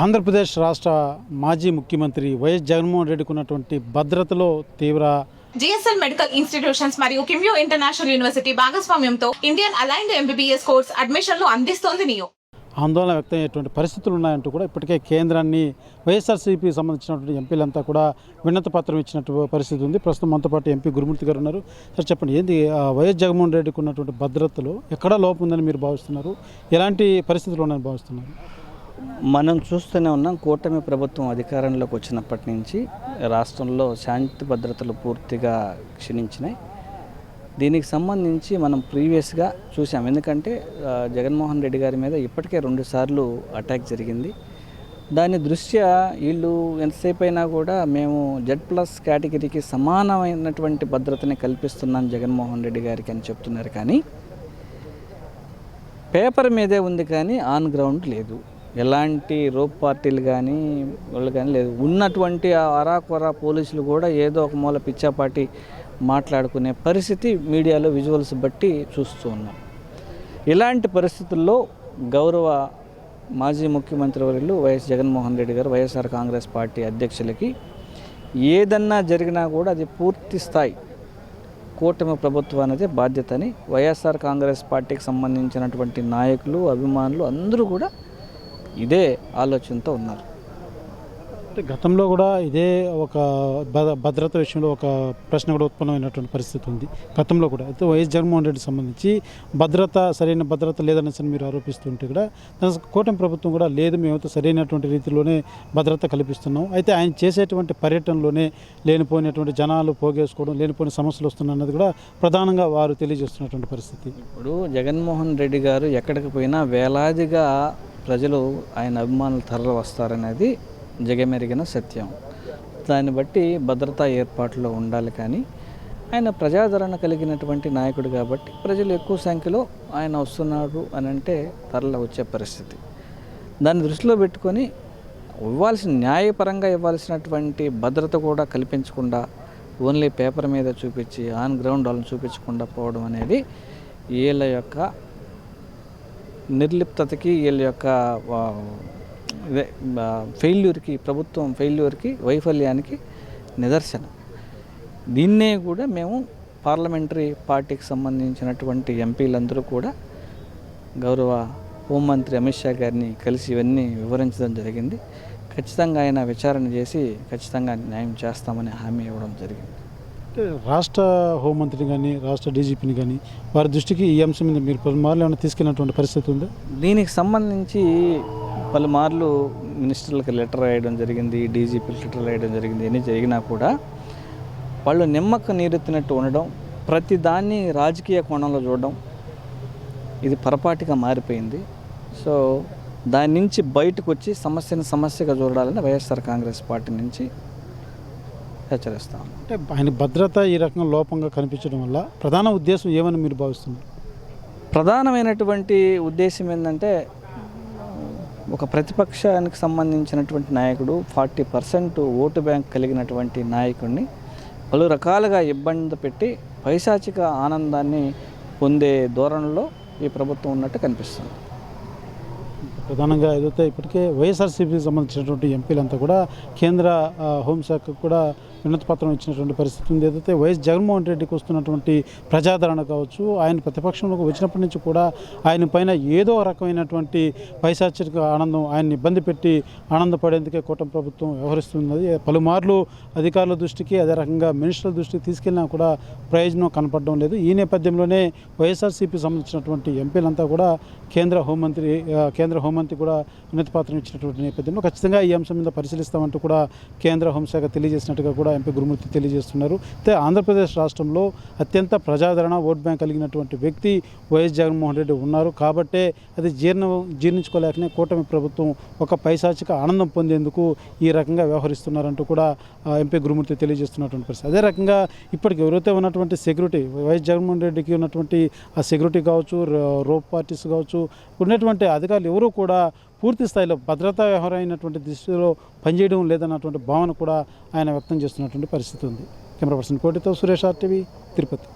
ఆంధ్రప్రదేశ్ రాష్ట్ర మాజీ ముఖ్యమంత్రి వైఎస్ జగన్మోహన్ రెడ్డికి ఉన్నటువంటి భద్రతలో తీవ్ర జిఎస్ఎల్ మెడికల్ ఇన్స్టిట్యూషన్స్ మరియు కిమ్యూ ఇంటర్నేషనల్ యూనివర్సిటీ భాగస్వామ్యంతో ఇండియన్ అలైన్డ్ ఎంబీబీఎస్ కోర్స్ అడ్మిషన్లు అందిస్తోంది నియో. ఆందోళన వ్యక్తమయ్యేటువంటి పరిస్థితులు ఉన్నాయంటూ కూడా ఇప్పటికే కేంద్రాన్ని వైఎస్ఆర్సీపీ సంబంధించినటువంటి ఎంపీలంతా కూడా వినతి పత్రం ఇచ్చినట్టు పరిస్థితి ఉంది. ప్రస్తుతం మనతో పాటు ఎంపీ గురుమూర్తి గారు ఉన్నారు. సార్ చెప్పండి, ఏంది వైఎస్ జగన్మోహన్ రెడ్డికి ఉన్నటువంటి భద్రతలో ఎక్కడా లోపం ఉందని మీరు భావిస్తున్నారు? ఎలాంటి పరిస్థితులు ఉన్నాయని భావిస్తున్నారు? మనం చూస్తూనే ఉన్నాం, కూటమి ప్రభుత్వం అధికారంలోకి వచ్చినప్పటి నుంచి రాష్ట్రంలో శాంతి భద్రతలు పూర్తిగా క్షీణించినాయి. దీనికి సంబంధించి మనం ప్రీవియస్గా చూసాం. ఎందుకంటే జగన్మోహన్ రెడ్డి గారి మీద ఇప్పటికే 2 సార్లు అటాక్ జరిగింది. దాని దృష్ట్యా వీళ్ళు ఎంతసేపు అయినా కూడా మేము Z+ కేటగిరీకి సమానమైనటువంటి భద్రతని కల్పిస్తున్నాం జగన్మోహన్ రెడ్డి గారికి అని చెప్తున్నారు. కానీ పేపర్ మీదే ఉంది, కానీ ఆన్ గ్రౌండ్ లేదు. ఎలాంటి రోప్ పార్టీలు కానీ వాళ్ళు కానీ లేదు. ఉన్నటువంటి అరాకొరా పోలీసులు కూడా ఏదో ఒక మూల పిచ్చాపాటి మాట్లాడుకునే పరిస్థితి మీడియాలో విజువల్స్ బట్టి చూస్తూ ఉన్నాం. ఇలాంటి పరిస్థితుల్లో గౌరవ మాజీ ముఖ్యమంత్రి వర్యులు వైఎస్ జగన్మోహన్ రెడ్డి గారు వైఎస్ఆర్ కాంగ్రెస్ పార్టీ అధ్యక్షులకి ఏదన్నా జరిగినా కూడా అది పూర్తి స్థాయి కూటమి ప్రభుత్వానిదే బాధ్యత అని వైఎస్ఆర్ కాంగ్రెస్ పార్టీకి సంబంధించినటువంటి నాయకులు, అభిమానులు అందరూ కూడా ఇదే ఆలోచనతో ఉన్నారు. గతంలో కూడా ఇదే ఒక భద్రత విషయంలో ఒక ప్రశ్న కూడా ఉత్పన్నమైనటువంటి పరిస్థితి ఉంది. గతంలో కూడా అయితే వైఎస్ జగన్మోహన్ రెడ్డికి సంబంధించి సరైన భద్రత లేదనేసి మీరు ఆరోపిస్తుంటే కూడా కూటమి ప్రభుత్వం కూడా లేదు, మేమైతే సరైనటువంటి రీతిలోనే భద్రత కల్పిస్తున్నాం, అయితే ఆయన చేసేటువంటి పర్యటనలోనే లేనిపోయినటువంటి జనాలు పోగేసుకోవడం, లేనిపోయిన సమస్యలు వస్తున్నాయన్నది కూడా ప్రధానంగా వారు తెలియజేస్తున్నటువంటి పరిస్థితి. ఇప్పుడు జగన్మోహన్ రెడ్డి గారు ఎక్కడికి పోయినా వేలాదిగా ప్రజలు ఆయన అభిమానులు తరలి వస్తారనేది జగమెరిగిన సత్యం. దాన్ని బట్టి భద్రతా ఏర్పాట్లో ఉండాలి. కానీ ఆయన ప్రజాదరణ కలిగినటువంటి నాయకుడు కాబట్టి ప్రజలు ఎక్కువ సంఖ్యలో ఆయన వస్తున్నాడు అని అంటే తరలి వచ్చే పరిస్థితి. దాన్ని దృష్టిలో పెట్టుకొని న్యాయపరంగా ఇవ్వాల్సినటువంటి భద్రత కూడా కల్పించకుండా ఓన్లీ పేపర్ మీద చూపించి ఆన్ గ్రౌండ్ వాళ్ళని చూపించకుండా పోవడం అనేది వీళ్ళ యొక్క నిర్లిప్తతకి, వీళ్ళ యొక్క ఫెయిల్యూర్కి, ప్రభుత్వం ఫెయిల్యూర్కి, వైఫల్యానికి నిదర్శనం. దీన్నే కూడా మేము పార్లమెంటరీ పార్టీకి సంబంధించినటువంటి ఎంపీలందరూ కూడా గౌరవ హోంమంత్రి అమిత్ షా గారిని కలిసి ఇవన్నీ వివరించడం జరిగింది. ఖచ్చితంగా ఆయన విచారణ చేసి ఖచ్చితంగా న్యాయం చేస్తామని హామీ ఇవ్వడం జరిగింది. రాష్ట్ర హోంమంత్రిని కానీ రాష్ట్ర డీజీపీని కానీ వారి దృష్టికి ఈ అంశం మీద మీరు పలుమార్లు ఏమైనా తీసుకెళ్ళినటువంటి పరిస్థితి ఉందా? దీనికి సంబంధించి పలుమార్లు మినిస్టర్లకు లెటర్ రాయడం జరిగింది, డీజీపీకి లెటర్ రాయడం జరిగింది. ఎన్ని జరిగినా కూడా వాళ్ళు నిమ్మక నీరెత్తినట్టు ఉండడం, ప్రతి దాన్ని రాజకీయ కోణంలో చూడడం, ఇది పొరపాటుగా మారిపోయింది. సో దాని నుంచి బయటకు వచ్చి సమస్యగా చూడాలని వైఎస్ఆర్ కాంగ్రెస్ పార్టీ నుంచి హెచ్చరిస్తాం. అంటే ఆయన భద్రత ఈ రకంగా లోపంగా కనిపించడం వల్ల ప్రధాన ఉద్దేశం ఏమని మీరు భావిస్తున్నారు? ప్రధానమైనటువంటి ఉద్దేశం ఏంటంటే, ఒక ప్రతిపక్షానికి సంబంధించినటువంటి నాయకుడు 40% ఓటు బ్యాంక్ కలిగినటువంటి నాయకుడిని పలు రకాలుగా ఇబ్బంది పెట్టి పైశాచిక ఆనందాన్ని పొందే ధోరణిలో ఈ ప్రభుత్వం ఉన్నట్టు కనిపిస్తుంది. ప్రధానంగా ఏదైతే ఇప్పటికే వైఎస్ఆర్సీపీకి సంబంధించినటువంటి ఎంపీలంతా కూడా కేంద్ర హోంశాఖకు కూడా వినతి పత్రం ఇచ్చినటువంటి పరిస్థితి ఉంది. ఏదైతే వైఎస్ జగన్మోహన్ రెడ్డికి వస్తున్నటువంటి ప్రజాదరణ కావచ్చు, ఆయన ప్రతిపక్షంలోకి వచ్చినప్పటి నుంచి కూడా ఆయన పైన ఏదో రకమైనటువంటి పైశాచిక ఆనందం, ఆయన్ని ఇబ్బంది పెట్టి ఆనందపడేందుకే కూటమి ప్రభుత్వం వ్యవహరిస్తున్నది. పలుమార్లు అధికారుల దృష్టికి, అదే రకంగా మినిస్టర్ల దృష్టికి తీసుకెళ్ళినా కూడా ప్రయోజనం కనపడడం లేదు. ఈ నేపథ్యంలోనే వైఎస్ఆర్సీపీ సంబంధించినటువంటి ఎంపీలంతా కూడా కేంద్ర హోంమంత్రి కూడా వినతి పత్రం ఇచ్చినటువంటి నేపథ్యంలో ఖచ్చితంగా ఈ అంశం మీద పరిశీలిస్తామంటూ కూడా కేంద్ర హోంశాఖ తెలియజేసినట్టుగా కూడా ఎంపీ గురుమూర్తి తెలియజేస్తున్నారు. అయితే ఆంధ్రప్రదేశ్ రాష్ట్రంలో అత్యంత ప్రజాదరణ, ఓట్ బ్యాంక్ కలిగినటువంటి వ్యక్తి వైఎస్ జగన్మోహన్ రెడ్డి ఉన్నారు. కాబట్టే అది జీర్ణించుకోలేకనే కూటమి ప్రభుత్వం ఒక పైశాచిక ఆనందం పొందేందుకు ఈ రకంగా వ్యవహరిస్తున్నారంటూ కూడా ఎంపీ గురుమూర్తి తెలియజేస్తున్నటువంటి పరిస్థితి. అదే రకంగా ఇప్పటికి ఎవరైతే ఉన్నటువంటి సెక్యూరిటీ, వైఎస్ జగన్మోహన్ రెడ్డికి ఉన్నటువంటి ఆ సెక్యూరిటీ కావచ్చు, రోప్ పార్టీస్ కావచ్చు, ఉన్నటువంటి అధికారులు ఎవరూ కూడా పూర్తి స్థాయిలో భద్రతా వ్యవహారమైనటువంటి దృష్టిలో పనిచేయడం లేదన్నటువంటి భావన కూడా ఆయన వ్యక్తం చేస్తున్నటువంటి పరిస్థితి ఉంది. కెమెరా పర్సన్ కోటితో సురేష్ RTV, తిరుపతి.